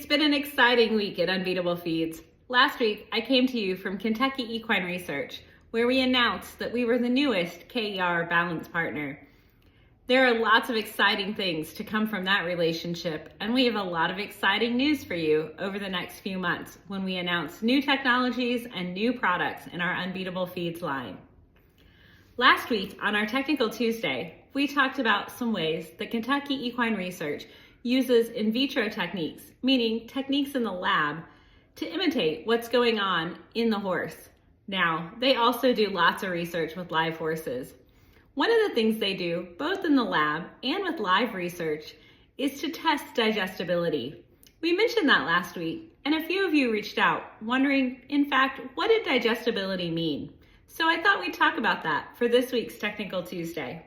It's been an exciting week at Unbeatable Feeds. Last week, I came to you from Kentucky Equine Research, where we announced that we were the newest KER balance partner. There are lots of exciting things to come from that relationship, and we have a lot of exciting news for you over the next few months when we announce new technologies and new products in our Unbeatable Feeds line. Last week, on our Technical Tuesday, we talked about some ways that Kentucky Equine Research uses in vitro techniques, meaning techniques in the lab, to imitate what's going on in the horse. Now, they also do lots of research with live horses. One of the things they do, both in the lab and with live research, is to test digestibility. We mentioned that last week, and a few of you reached out wondering, in fact, what did digestibility mean? So I thought we'd talk about that for this week's Technical Tuesday.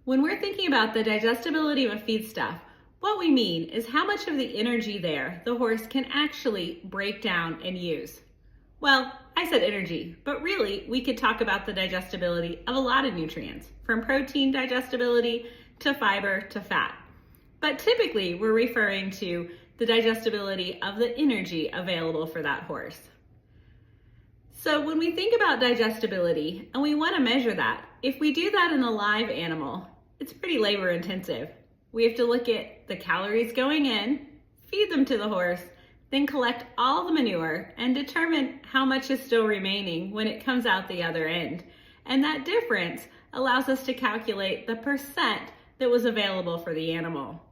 When we're thinking about the digestibility of a feedstuff, what we mean is how much of the energy there the horse can actually break down and use. Well, I said energy, but really we could talk about the digestibility of a lot of nutrients, from protein digestibility to fiber to fat. But typically we're referring to the digestibility of the energy available for that horse. So when we think about digestibility and we want to measure that, if we do that in a live animal, it's pretty labor intensive. We have to look at the calories going in, feed them to the horse, then collect all the manure and determine how much is still remaining when it comes out the other end. And that difference allows us to calculate the percent that was available for the animal.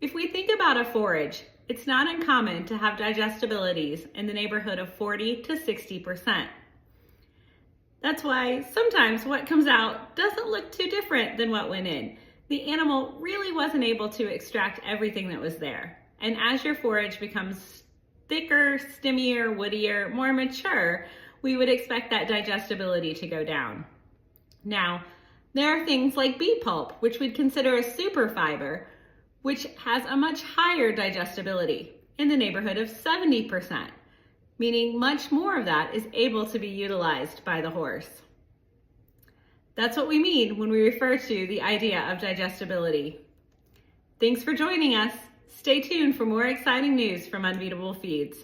If we think about a forage, it's not uncommon to have digestibilities in the neighborhood of 40 to 60%. That's why sometimes what comes out doesn't look too different than what went in. The animal really wasn't able to extract everything that was there. And as your forage becomes thicker, stimmier, woodier, more mature, we would expect that digestibility to go down. Now, there are things like beet pulp, which we'd consider a super fiber, which has a much higher digestibility, in the neighborhood of 70%, meaning much more of that is able to be utilized by the horse. That's what we mean when we refer to the idea of digestibility. Thanks for joining us. Stay tuned for more exciting news from Unbeatable Feeds.